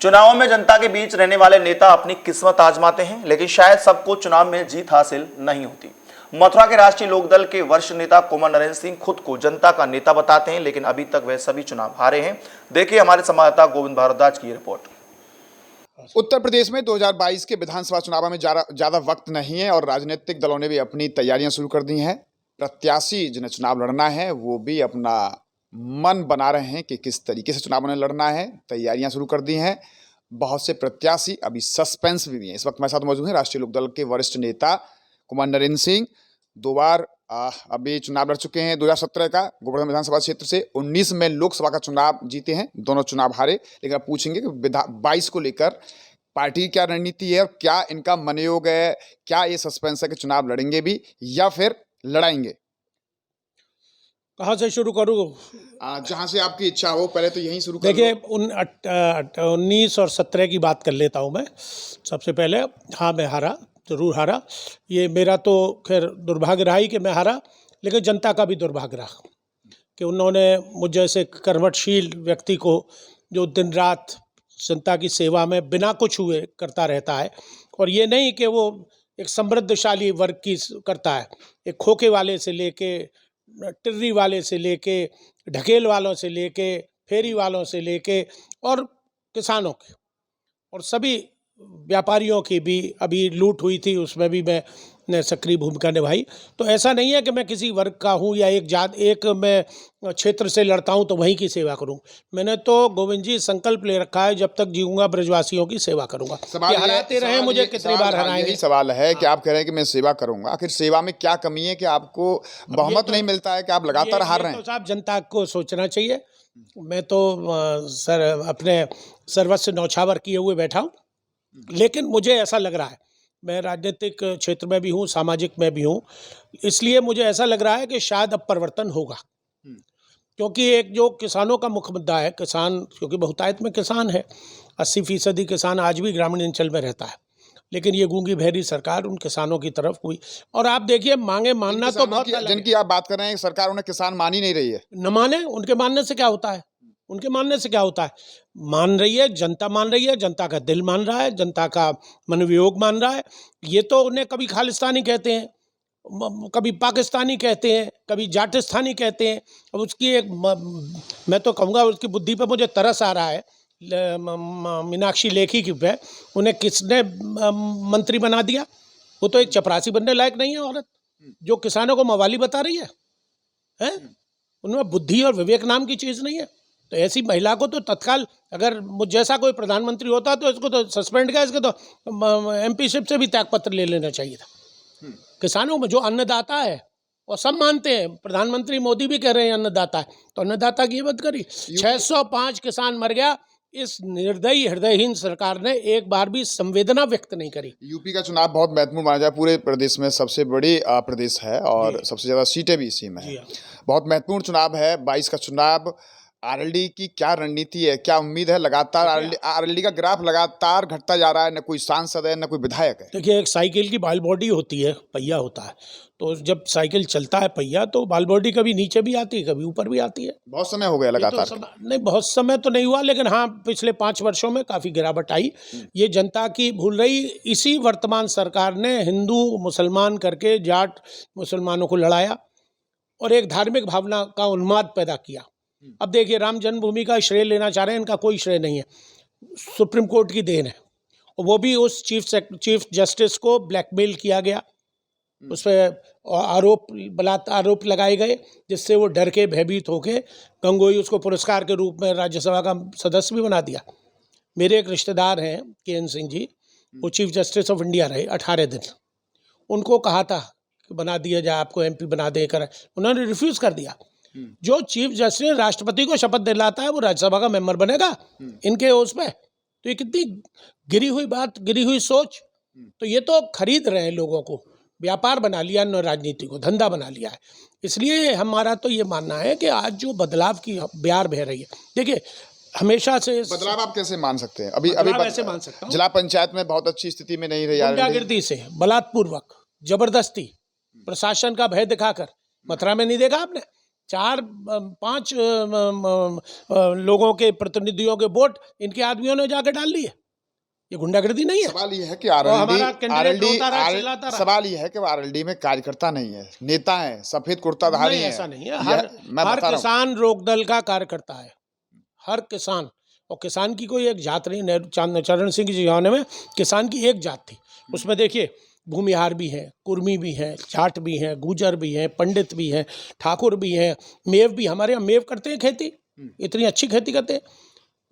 चुनावों में जनता के बीच रहने वाले नेता अपनी किस्मत आजमाते हैं, लेकिन शायद सबको चुनाव में जीत हासिल नहीं होती। मथुरा के राष्ट्रीय लोकदल के वरिष्ठ नेता कुंवर नरेंद्र सिंह खुद को जनता का नेता बताते हैं, लेकिन अभी तक वे सभी चुनाव हारे हैं। देखिए हमारे संवाददाता गोविंद भारद्वाज की रिपोर्ट। उत्तर प्रदेश में 2022 के विधानसभा चुनाव में ज्यादा वक्त नहीं है और राजनीतिक दलों ने भी अपनी तैयारियां शुरू कर दी हैं। प्रत्याशी जिन्हें चुनाव लड़ना है वो भी अपना मन बना रहे हैं कि किस तरीके से चुनाव उन्हें लड़ना है, तैयारियां शुरू कर दी हैं। बहुत से प्रत्याशी अभी सस्पेंस भी हैं। इस वक्त मेरे साथ मौजूद हैं राष्ट्रीय लोकदल के वरिष्ठ नेता कुंवर नरेंद्र सिंह। 2 बार अभी चुनाव लड़ चुके हैं। 2017 का गोवर्धन विधानसभा क्षेत्र से, 19 में लोकसभा का चुनाव जीते हैं, दोनों चुनाव हारे। लेकिन आप पूछेंगे कि 22 को लेकर पार्टी की क्या रणनीति है और क्या इनका मनोयोग है, क्या ये सस्पेंस है कि चुनाव लड़ेंगे भी या फिर लड़ाएंगे। कहाँ से शुरू करूँ? जहाँ से आपकी इच्छा हो, पहले तो यहीं शुरू करो। देखिए 19 और 17 की बात कर लेता हूँ मैं। सबसे पहले हाँ, मैं हारा, ज़रूर हारा। ये मेरा तो खैर दुर्भाग्य रहा ही कि मैं हारा, लेकिन जनता का भी दुर्भाग्य रहा कि उन्होंने मुझ जैसे कर्मठशील व्यक्ति को, जो दिन रात जनता की सेवा में बिना कुछ हुए करता रहता है, और ये नहीं कि वो एक समृद्धशाली वर्ग की करता है, एक खोखे वाले से लेके, टिर्री वाले से लेके, ढकेल वालों से लेके, फेरी वालों से लेके और किसानों के और सभी व्यापारियों की भी अभी लूट हुई थी, उसमें भी मैंने सक्रिय भूमिका निभाई। तो ऐसा नहीं है कि मैं किसी वर्ग का हूँ या एक मैं क्षेत्र से लड़ता हूँ तो वहीं की सेवा करूँ। मैंने तो गोविंद जी संकल्प ले रखा है, जब तक जीऊँगा ब्रजवासियों की सेवा करूँगा। हराते रहे मुझे, कितनी बार हराएंगे। यही सवाल है कि आप कह रहे हैं कि मैं सेवा करूँगा, आखिर सेवा में क्या कमी है कि आपको बहुमत नहीं मिलता है कि आप लगातार हार रहे हैं? तो साहब जनता को सोचना चाहिए। मैं तो सर अपने सर्वस्व न्यौछावर किए हुए बैठा हूँ, लेकिन मुझे ऐसा लग रहा है, मैं राजनीतिक क्षेत्र में भी हूँ, सामाजिक में भी हूँ, इसलिए मुझे ऐसा लग रहा है कि शायद अब परिवर्तन होगा। क्योंकि एक जो किसानों का मुख्य मुद्दा है, किसान, क्योंकि बहुतायत में किसान है, 80% किसान आज भी ग्रामीण अंचल में रहता है, लेकिन ये गूंगी बहरी सरकार उन किसानों की तरफ हुई। और आप देखिए, मांगे मानना तो बहुत, जिनकी आप बात कर रहे हैं सरकार उन्हें किसान मान ही नहीं रही है। न माने, उनके मानने से क्या होता है? उनके मानने से क्या होता है? मान रही है, जनता मान रही है, जनता का दिल मान रहा है, जनता का मनोवियोग मान रहा है। ये तो उन्हें कभी खालिस्तानी कहते हैं, कभी पाकिस्तानी कहते हैं, कभी जाटिस्तानी कहते हैं। अब उसकी एक मैं तो कहूँगा उसकी बुद्धि पर मुझे तरस आ रहा है। मीनाक्षी लेखी की पे उन्हें किसने मंत्री बना दिया? वो तो एक चपरासी बनने लायक नहीं है औरत, जो किसानों को मवाली बता रही है? उनमें बुद्धि और विवेक नाम की चीज़ नहीं है। तो ऐसी महिला को तो तत्काल, अगर मुझ जैसा कोई प्रधानमंत्री होता तो इसको तो सस्पेंड किया, इसको तो एमपीशिप से भी त्यागपत्र ले लेना चाहिए था। किसानों में जो अन्नदाता है, और सब मानते हैं, प्रधानमंत्री मोदी भी कह रहे हैं अन्नदाता है, तो अन्नदाता की मत करी। 605 किसान मर गया, इस निर्दयी हृदयहीन सरकार ने एक बार भी संवेदना व्यक्त नहीं करी। यूपी का चुनाव बहुत महत्वपूर्ण माना जाए, पूरे प्रदेश में सबसे बड़ी प्रदेश है और सबसे ज़्यादा सीटें भी इसी में है। बहुत महत्वपूर्ण चुनाव है 22 का चुनाव। आरएलडी की क्या रणनीति है, क्या उम्मीद है? लगातार आरएलडी का ग्राफ लगातार घटता जा रहा है, न कोई सांसद है न कोई विधायक है। देखिए, एक साइकिल की बाल बॉडी होती है, पहिया होता है, तो जब साइकिल चलता है पहिया, तो बाल बॉडी कभी नीचे भी आती है, कभी ऊपर भी आती है। बहुत समय हो गया लगातार। तो नहीं, बहुत समय तो नहीं हुआ, लेकिन हाँ, पिछले 5 वर्षों में काफ़ी गिरावट आई। ये जनता की भूल रही। इसी वर्तमान सरकार ने हिंदू मुसलमान करके जाट मुसलमानों को लड़ाया और एक धार्मिक भावना का उन्माद पैदा किया। अब देखिए, राम जन्मभूमि का श्रेय लेना चाह रहे हैं, इनका कोई श्रेय नहीं है, सुप्रीम कोर्ट की देन है। और वो भी उस चीफ जस्टिस को ब्लैकमेल किया गया, उस पर आरोप लगाए गए, जिससे वो डर के भयभीत होके गंगोई उसको पुरस्कार के रूप में राज्यसभा का सदस्य भी बना दिया। मेरे एक रिश्तेदार हैं KN सिंह जी, वो चीफ जस्टिस ऑफ इंडिया रहे 18 दिन। उनको कहा था कि बना दिया जाए, आपको MP बना दे कर, उन्होंने रिफ्यूज़ कर दिया। जो चीफ जस्टिस राष्ट्रपति को शपथ दिलाता है, वो राज्यसभा का मेंबर बनेगा इनके उस पे? तो ये कितनी गिरी हुई बात, गिरी हुई सोच। तो ये तो खरीद रहे हैं लोगों को, व्यापार बना लिया, न राजनीति को धंधा बना लिया है। इसलिए हमारा तो ये मानना है कि आज जो बदलाव की बयार बह रही है, देखिए हमेशा से बदलाव आप कैसे मान सकते हैं? अभी ऐसे मान सकता हूं, जिला पंचायत में बहुत अच्छी स्थिति में नहीं रही, गुंडागिर्दी से, बलात्पूर्वक, जबरदस्ती, प्रशासन का भय दिखाकर। मथुरा में नहीं देखा आपने? 4-5 लोगों के प्रतिनिधियों के वोट इनके आदमियों ने जाकर डाल लिए। ये गुंडागर्दी नहीं है। सवाल ये है कि हमारा कैंडिडेट रोता रहा, चिल्लाता रहा। सवाल ये है कि आरएलडी में कार्यकर्ता नहीं है, नेता है, सफेद कुर्ताधारी नहीं, है। ऐसा नहीं है। मैं हर बता रहा हूं। किसान लोकदल का कार्यकर्ता है, हर किसान। और किसान की कोई एक जात नहीं। चरण सिंह जी जमाने में किसान की एक जात थी। उसमें देखिए भूमिहार भी हैं, कुर्मी भी हैं, जाट भी हैं, गुजर भी हैं, पंडित भी हैं, ठाकुर भी हैं, मेव भी। हमारे यहाँ मेव करते हैं खेती, इतनी अच्छी खेती करते हैं।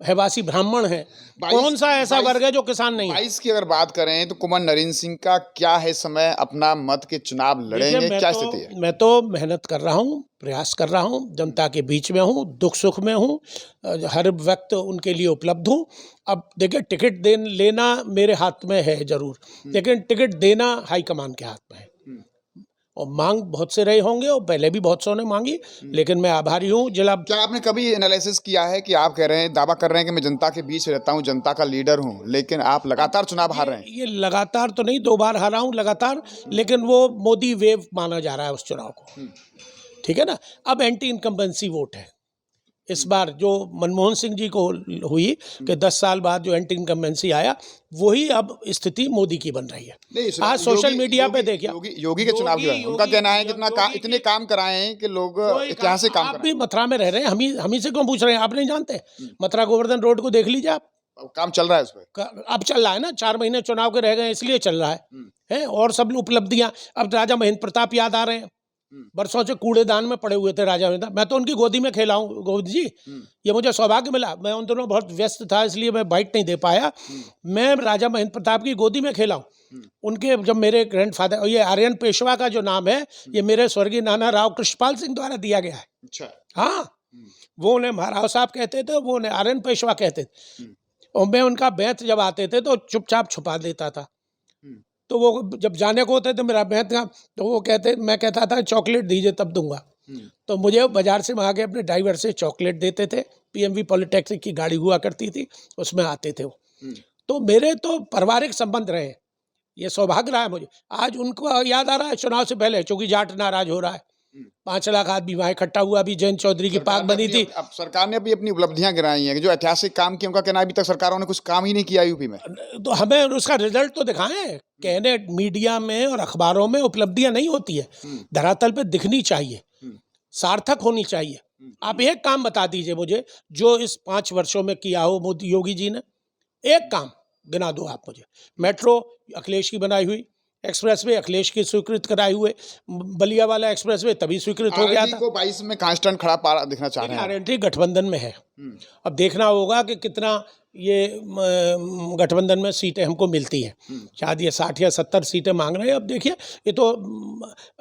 हैवासी ब्राह्मण हैं। कौन सा ऐसा वर्ग है जो किसान नहीं है? 22 की अगर बात करें तो कुंवर नरेंद्र सिंह का क्या है समय, अपना मत के चुनाव लड़ेंगे, देखिए, क्या स्थिति है? मैं तो मेहनत कर रहा हूँ, प्रयास कर रहा हूँ, जनता के बीच में हूँ, दुख सुख में हूँ, हर वक्त उनके लिए उपलब्ध हूँ। अब देखिए टिकट लेना मेरे हाथ में है जरूर, लेकिन टिकट देना हाईकमान के हाथ में है। और मांग बहुत से रहे होंगे और पहले भी बहुत सौ ने मांगी, लेकिन मैं आभारी हूँ जिला। क्या आपने कभी एनालिसिस किया है कि आप कह रहे हैं, दावा कर रहे हैं कि मैं जनता के बीच रहता हूं, जनता का लीडर हूं, लेकिन आप लगातार चुनाव हार रहे हैं? ये लगातार तो नहीं, 2 बार हारा हूँ लगातार, लेकिन वो मोदी वेव माना जा रहा है उस चुनाव को। ठीक है ना। अब एंटी इनकम्बेंसी वोट है इस बार, जो मनमोहन सिंह जी को हुई कि 10 साल बाद जो एंटी इनकम्बेंसी आया, वही अब स्थिति मोदी की बन रही है। आज सोशल मीडिया पे देखिए, योगी के चुनाव की बात है। उनका कहना है कि इतने काम कराए हैं कि लोग ऐतिहासिक काम आप भी मथुरा में रह रहे हैं, हम ही से क्यों पूछ रहे हैं? आप नहीं जानते? मथुरा गोवर्धन रोड को देख लीजिए आप, काम चल रहा है उस पर। अब चल रहा है ना, 4 महीने चुनाव के रह गए इसलिए चल रहा है। और सब उपलब्धियां। अब राजा महेंद्र प्रताप याद आ रहे हैं, बरसों से कूड़ेदान में पड़े हुए थे राजा महेंद्र। मैं तो उनकी गोदी में खेला हूँ गोविंद जी, ये मुझे सौभाग्य मिला। मैं उन दिनों बहुत व्यस्त था इसलिए मैं बाइट नहीं दे पाया। मैं राजा महेंद्र प्रताप की गोदी में खेला हूँ। उनके जब मेरे ग्रैंडफादर, ये आर्यन पेशवा का जो नाम है, ये मेरे स्वर्गीय नाना राव कृष्णपाल सिंह द्वारा दिया गया है। अच्छा। हाँ, वो उन्हें महाराव साहब कहते थे, वो उन्हें आर्यन पेशवा कहते थे। और मैं उनका बैत जब आते थे तो चुपचाप छुपा देता था। तो वो जब जाने को होते थे मेरा बैत का, तो वो मैं कहता था चॉकलेट दीजिए तब दूंगा। तो मुझे बाजार से वहाँ के अपने ड्राइवर से चॉकलेट देते थे। पीएमवी पॉलिटेक्निक की गाड़ी हुआ करती थी, उसमें आते थे वो। तो मेरे तो पारिवारिक संबंध रहे, ये सौभाग्य रहा है मुझे। आज उनको याद आ रहा है चुनाव से पहले, चूंकि जाट नाराज हो रहा है। 5 लाख आदमी वहाँ इकट्ठा हुआ। अभी जयंत चौधरी की पाक बनी थी। अब सरकार ने भी अपनी उपलब्धियां गिनाई हैं, जो ऐतिहासिक काम किए, उनका कहना अभी तक सरकारों ने कुछ काम ही नहीं किया यूपी में। तो हमें उसका रिजल्ट तो दिखाएं। कहने मीडिया में और अखबारों में उपलब्धियां नहीं होती है, धरातल पे दिखनी चाहिए, सार्थक होनी चाहिए। आप एक काम बता दीजिए मुझे जो इस 5 वर्षों में किया हो मोदी योगी जी ने, एक काम गिना दो आप मुझे। मेट्रो अखिलेश की बनाई हुई, एक्सप्रेसवे अखिलेश की स्वीकृत कराए हुए, बलिया वाला एक्सप्रेसवे तभी स्वीकृत हो गया था। को 22 में कांस्टेंट खड़ा दिखना चाह रहे हैं। आरएनटी गठबंधन में है। अब देखना होगा कि कितना ये गठबंधन में सीटें हमको मिलती हैं। शायद ये 60 या 70 सीटें मांग रहे हैं। अब देखिए, ये तो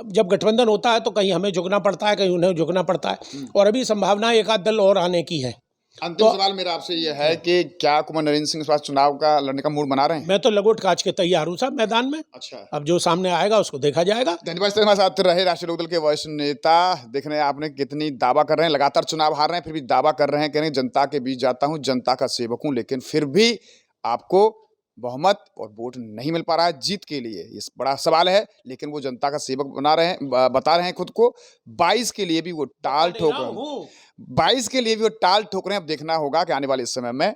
जब गठबंधन होता है तो कहीं हमें झुकना पड़ता है, कहीं उन्हें झुकना पड़ता है। और अभी संभावना एक आध दल और आने की है। अंतिम सवाल मेरा आपसे ये है कि क्या कुंवर नरेंद्र सिंह इस बार चुनाव का लड़ने का मूड बना रहे हैं? मैं तो लगोट काज के तैयार हूँ साहब मैदान में। अच्छा। अब जो सामने आएगा उसको देखा जाएगा। धन्यवाद। हमारे साथ रहे राष्ट्रीय लोकदल के वरिष्ठ नेता। देख रहे हैं आपने कितनी दावा कर रहे हैं, लगातार चुनाव हार रहे हैं, फिर भी दावा कर रहे हैं, कह रहे हैं जनता के बीच जाता हूं, जनता का सेवक हूं, लेकिन फिर भी आपको बहुमत और वोट नहीं मिल पा रहा है जीत के लिए। ये बड़ा सवाल है, लेकिन वो जनता का सेवक बता रहे हैं खुद को। 22 के लिए भी वो टाल ठोक रहे हैं, 22 के लिए भी वो टाल ठोक रहे हैं। अब देखना होगा कि आने वाले समय में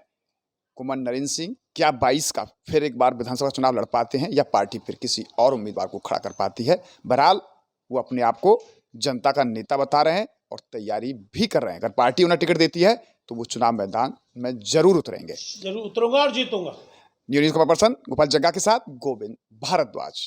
कुंवर नरेंद्र सिंह क्या 22 का फिर एक बार विधानसभा चुनाव लड़ पाते हैं या पार्टी फिर किसी और उम्मीदवार को खड़ा कर पाती है। बहरहाल वो अपने आप को जनता का नेता बता रहे हैं और तैयारी भी कर रहे हैं। अगर पार्टी उन्हें टिकट देती है तो वो चुनाव मैदान में जरूर उतरेंगे। जरूर उतरूंगा और जीतूंगा। न्यूज़ पर्सन गोपाल जग्गा के साथ गोविंद भारद्वाज।